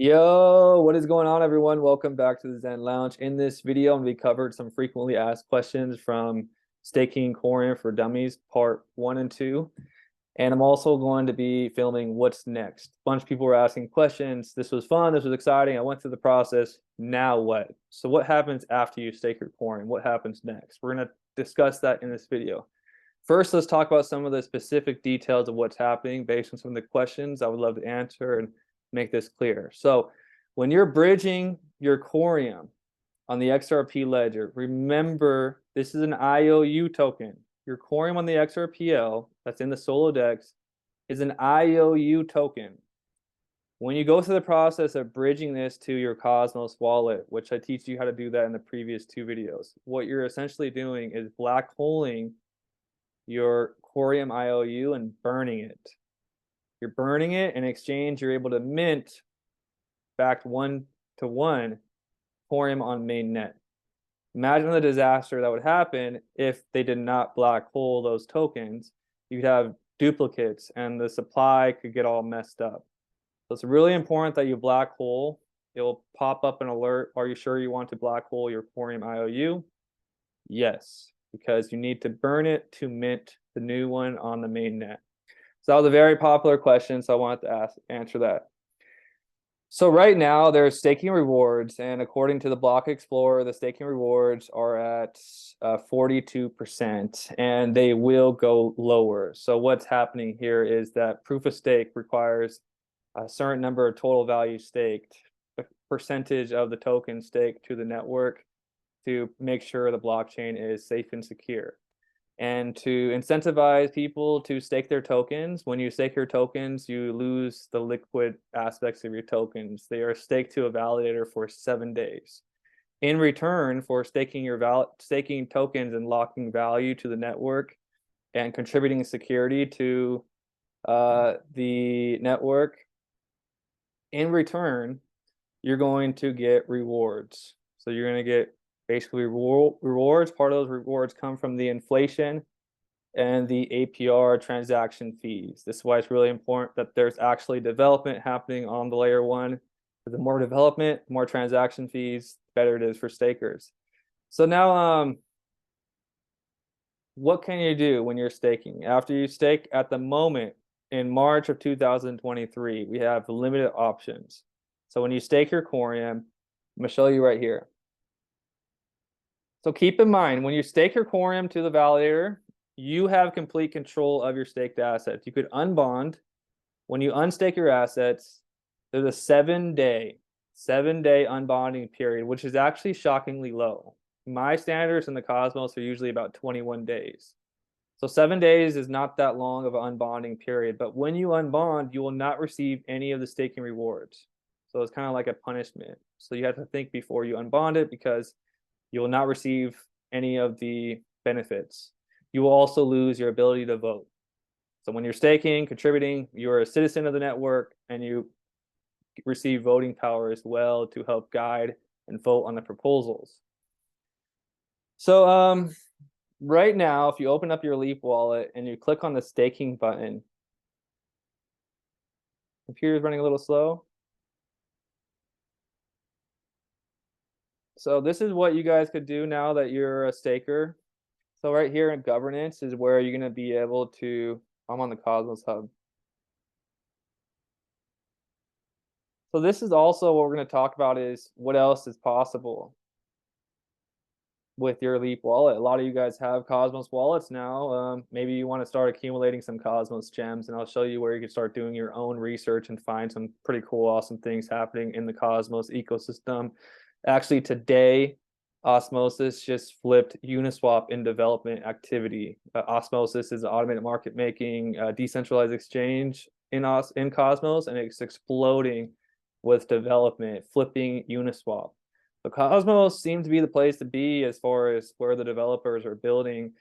Yo, what is going on, everyone? Welcome back to the Zen Lounge. In this video, we covered some frequently asked questions from Staking Coreum for Dummies, part 1 and 2. And I'm also going to be filming what's next. A bunch of people were asking questions. This was fun. This was exciting. I went through the process. Now what? So what happens after you stake your Coreum? What happens next? We're going to discuss that in this video. First, let's talk about some of the specific details of what's happening based on some of the questions I would love to answer and make this clear. So when you're bridging your Coreum on the XRP ledger, remember this is an IOU token. Your Coreum on the XRPL that's in the Solo Dex is an IOU token. When you go through the process of bridging this to your Cosmos wallet, which I teach you how to do that in the previous 2 videos, what you're essentially doing is black holing your Coreum IOU and burning it. You're burning it. In exchange, you're able to mint back 1-to-1 Coreum on mainnet. Imagine the disaster that would happen if they did not black hole those tokens. You'd have duplicates and the supply could get all messed up. So it's really important that you black hole. It will pop up an alert. Are you sure you want to black hole your Coreum IOU? Yes, because you need to burn it to mint the new one on the mainnet. So that was a very popular question, so I wanted to answer that. So right now there's staking rewards, and according to the Block Explorer, the staking rewards are at 42%, and they will go lower. So what's happening here is that proof of stake requires a certain number of total value staked, a percentage of the token staked to the network to make sure the blockchain is safe and secure. And to incentivize people to stake their tokens, when you stake your tokens, you lose the liquid aspects of your tokens. They are staked to a validator for 7 days. In return for staking staking tokens and locking value to the network and contributing security to the network, in return, you're going to get rewards. So you're going to get basically rewards. Part of those rewards come from the inflation and the APR transaction fees. This is why it's really important that there's actually development happening on the layer 1. The more development, the more transaction fees, the better it is for stakers. So now, what can you do when you're staking? After you stake, at the moment, in March of 2023, we have limited options. So when you stake your Coreum, I'm going to show you right here. So keep in mind, when you stake your Coreum to the validator, you have complete control of your staked assets. You could unbond. When you unstake your assets, there's a 7-day unbonding period, which is actually shockingly low. My standards in the Cosmos are usually about 21 days. So 7 days is not that long of an unbonding period, but when you unbond, you will not receive any of the staking rewards. So it's kind of like a punishment. So you have to think before you unbond it, because you will not receive any of the benefits. You will also lose your ability to vote. So when you're staking, contributing, you're a citizen of the network and you receive voting power as well to help guide and vote on the proposals. So right now, if you open up your Leap wallet and you click on the staking button, computer's running a little slow. So this is what you guys could do now that you're a staker. So right here in governance is where you're going to be able to, I'm on the Cosmos Hub. So this is also what we're going to talk about is what else is possible with your Leap wallet. A lot of you guys have Cosmos wallets now. Maybe you want to start accumulating some Cosmos gems, and I'll show you where you can start doing your own research and find some pretty cool, awesome things happening in the Cosmos ecosystem. Actually, today, Osmosis just flipped Uniswap in development activity. Osmosis is an automated market making decentralized exchange in Cosmos, and it's exploding with development, flipping Uniswap. The Cosmos seems to be the place to be as far as where the developers are building.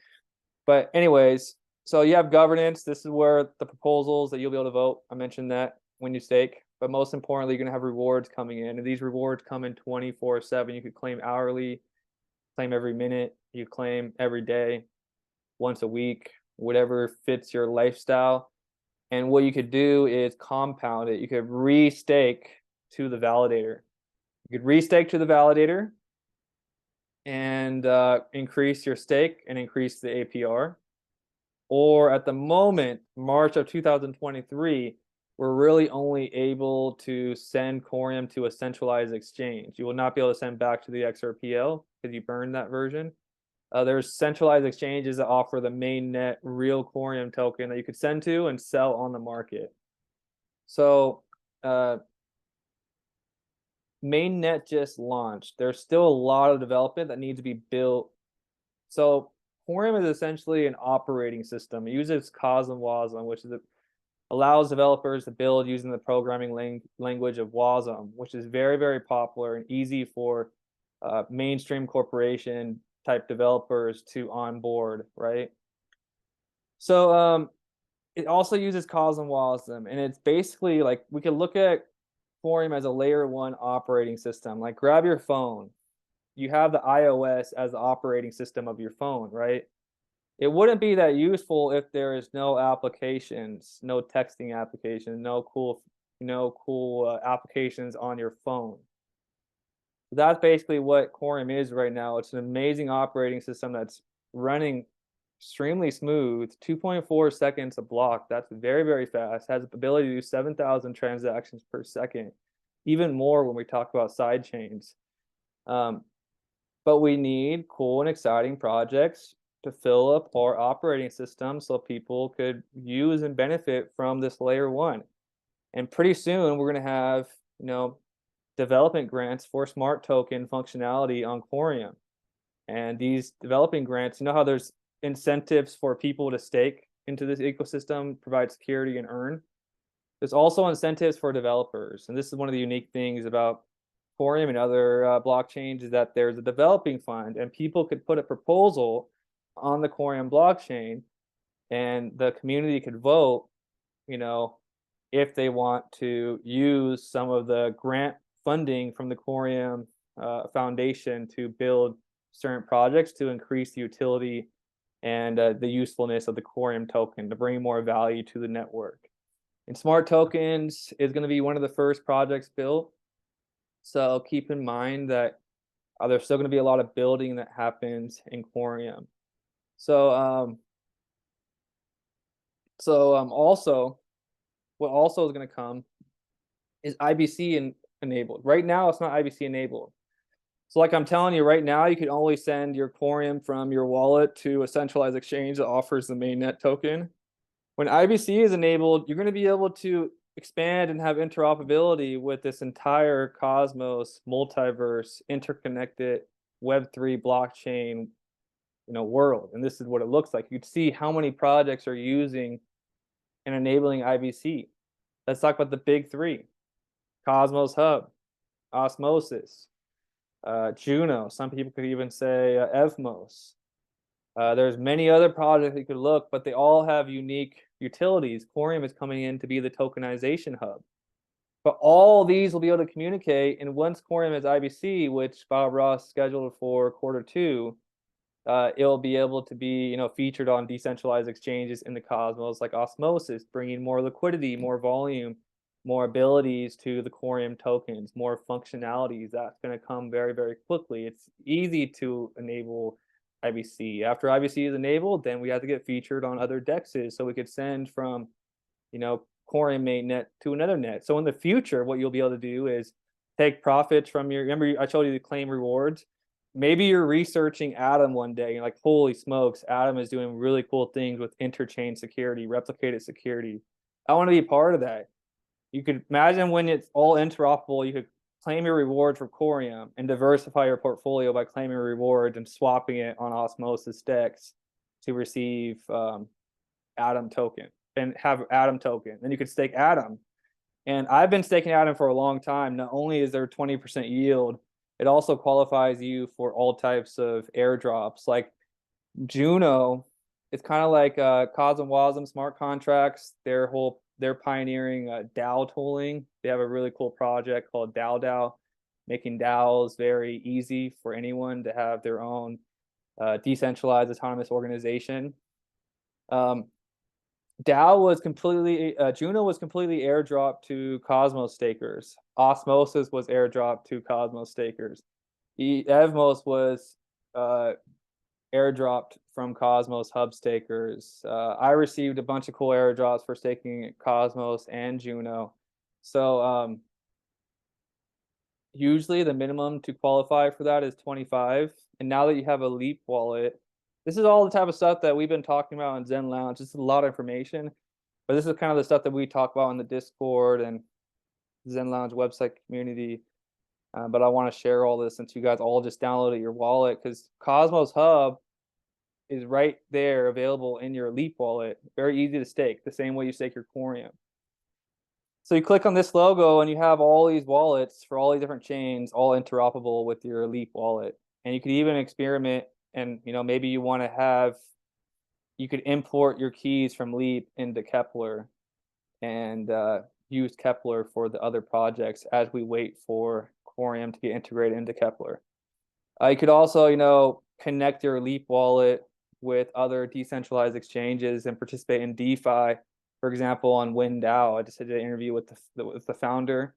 But anyways, so you have governance. This is where the proposals that you'll be able to vote. I mentioned that when you stake. But most importantly, you're going to have rewards coming in. And these rewards come in 24/7. You could claim hourly, claim every minute, you claim every day, once a week, whatever fits your lifestyle. And what you could do is compound it. You could restake to the validator. You could restake to the validator and increase your stake and increase the APR. Or at the moment, March of 2023, we're really only able to send Coreum to a centralized exchange. You will not be able to send back to the xrpl because you burned that version. There's centralized exchanges that offer the mainnet real Coreum token that you could send to and sell on the market. So mainnet just launched. There's still a lot of development that needs to be built. So Coreum is essentially an operating system. It uses COSM WASM, which allows developers to build using the programming language of WASM, which is very, very popular and easy for mainstream corporation type developers to onboard, right? So it also uses COSM WASM, and it's basically like we could look at Coreum as a layer 1 operating system. Like grab your phone. You have the iOS as the operating system of your phone, right? It wouldn't be that useful if there is no applications, no texting applications, no cool applications on your phone. That's basically what Coreum is right now. It's an amazing operating system that's running extremely smooth, 2.4 seconds a block. That's very, very fast. Has the ability to do 7,000 transactions per second, even more when we talk about side chains. But we need cool and exciting projects to fill up our operating system so people could use and benefit from this layer 1. And pretty soon we're going to have, development grants for smart token functionality on Coreum. And these developing grants, how there's incentives for people to stake into this ecosystem, provide security and earn. There's also incentives for developers. And this is one of the unique things about Coreum and other blockchains is that there's a developing fund and people could put a proposal on the Coreum blockchain and the community could vote, if they want to use some of the grant funding from the Coreum Foundation to build certain projects to increase the utility and the usefulness of the Coreum token to bring more value to the network. And smart tokens is going to be one of the first projects built. So keep in mind that there's still going to be a lot of building that happens in Coreum. So also, what also is going to come is IBC enabled. Right now, it's not IBC enabled. So like I'm telling you right now, you can only send your Coreum from your wallet to a centralized exchange that offers the mainnet token. When IBC is enabled, you're going to be able to expand and have interoperability with this entire Cosmos, multiverse, interconnected Web3 blockchain, world. And this is what it looks like. You'd see how many projects are using and enabling IBC. Let's talk about the big 3. Cosmos Hub, Osmosis, Juno. Some people could even say Evmos. There's many other projects you could look, but they all have unique utilities. Coreum is coming in to be the tokenization hub. But all these will be able to communicate, and once Coreum has IBC, which Bob Ross scheduled for Q2, it'll be able to be featured on decentralized exchanges in the Cosmos like Osmosis, bringing more liquidity, more volume, more abilities to the Coreum tokens, more functionalities. That's going to come very, very quickly. It's easy to enable IBC. After IBC is enabled, then we have to get featured on other dexes so we could send from Coreum mainnet to another net. So in the future, what you'll be able to do is take profits from remember I told you to claim rewards. Maybe you're researching Atom one day and you're like, holy smokes, Atom is doing really cool things with interchain security, replicated security. I want to be part of that. You could imagine when it's all interoperable, you could claim your reward for Coreum and diversify your portfolio by claiming rewards and swapping it on Osmosis DEX to receive Atom token and have Atom token. Then you could stake Atom. And I've been staking Atom for a long time. Not only is there 20% yield, it also qualifies you for all types of airdrops. Like Juno, it's kind of like COSM WASM smart contracts. They're pioneering DAO tooling. They have a really cool project called DAO, making DAOs very easy for anyone to have their own decentralized autonomous organization. DAO was completely Juno was completely airdropped to Cosmos stakers. Osmosis was airdropped to Cosmos stakers. Evmos was airdropped from Cosmos hub stakers. I received a bunch of cool airdrops for staking Cosmos and Juno. So usually the minimum to qualify for that is 25. And now that you have a Leap wallet, this is all the type of stuff that we've been talking about in Zen Lounge. This is a lot of information, but this is kind of the stuff that we talk about in the Discord and Zen Lounge website community. But I want to share all this since you guys all just downloaded your wallet, because Cosmos Hub is right there available in your Leap wallet. Very easy to stake, the same way you stake your Coreum. So you click on this logo and you have all these wallets for all these different chains, all interoperable with your Leap wallet. And you could even experiment, and maybe you want to have, you could import your keys from Leap into Kepler and use Kepler for the other projects as we wait for Coreum to get integrated into Kepler. You could also, connect your Leap wallet with other decentralized exchanges and participate in DeFi. For example, on WinDAO, I just did an interview with the founder,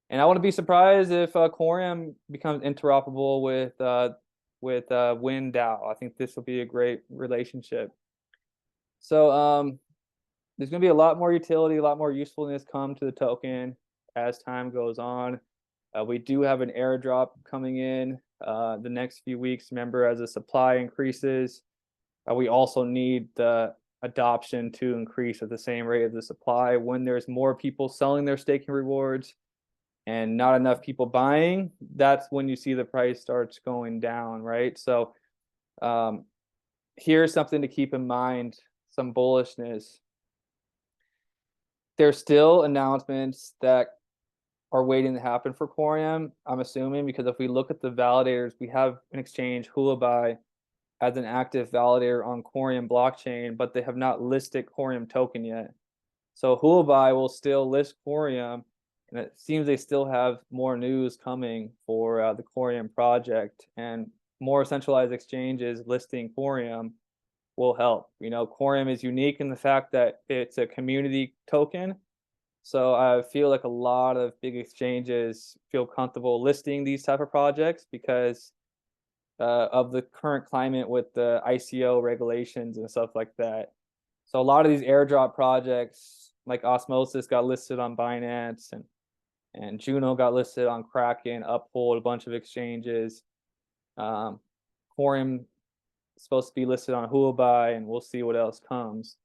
and I wouldn't be surprised if Coreum becomes interoperable with WinDAO. I think this will be a great relationship. So there's going to be a lot more utility, a lot more usefulness come to the token as time goes on. We do have an airdrop coming in the next few weeks. Remember, as the supply increases, we also need the adoption to increase at the same rate as the supply. When there's more people selling their staking rewards and not enough people buying, that's when you see the price starts going down, right? So here's something to keep in mind, some bullishness. There's still announcements that are waiting to happen for Coreum, I'm assuming, because if we look at the validators, we have an exchange, Huobi, as an active validator on Coreum blockchain, but they have not listed Coreum token yet. So Huobi will still list Coreum, and it seems they still have more news coming for the Coreum project, and more centralized exchanges listing Coreum will help. Coreum is unique in the fact that it's a community token. So I feel like a lot of big exchanges feel comfortable listing these type of projects because of the current climate with the ICO regulations and stuff like that. So a lot of these airdrop projects like Osmosis got listed on Binance, and Juno got listed on Kraken, Uphold, a bunch of exchanges. Coreum is supposed to be listed on Huobi, and we'll see what else comes.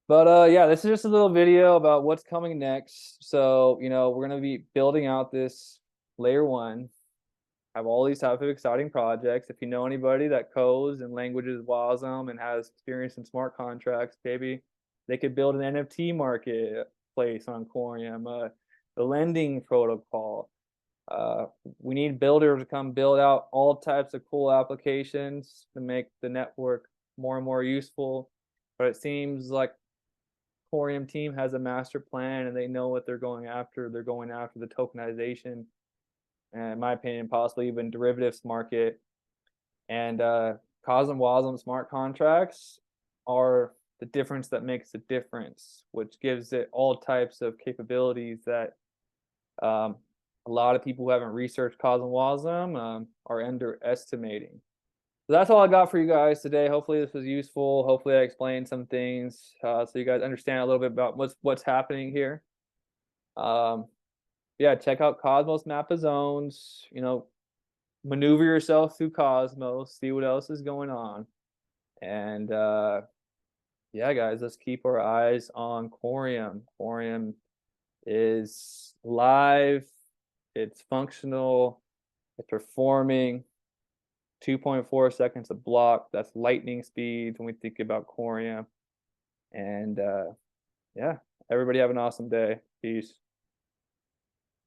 But yeah, this is just a little video about what's coming next. So, we're going to be building out this layer 1, have all these type of exciting projects. If you know anybody that codes and languages WASM and has experience in smart contracts, maybe they could build an NFT marketplace on Coreum, the lending protocol. We need builders to come build out all types of cool applications to make the network more and more useful. But it seems like Coreum team has a master plan and they know what they're going after. They're going after the tokenization, and in my opinion, possibly even derivatives market. And COSM WASM smart contracts are the difference that makes the difference, which gives it all types of capabilities that a lot of people who haven't researched COSM WASM are underestimating. So that's all I got for you guys today. Hopefully this was useful. Hopefully I explained some things so you guys understand a little bit about what's happening here. Yeah, check out Cosmos Map of Zones. Maneuver yourself through Cosmos, see what else is going on. And yeah, guys, let's keep our eyes on Coreum. Coreum is live, it's functional, it's performing. 2.4 seconds a block. That's lightning speed when we think about Coreum. And yeah, everybody have an awesome day. Peace.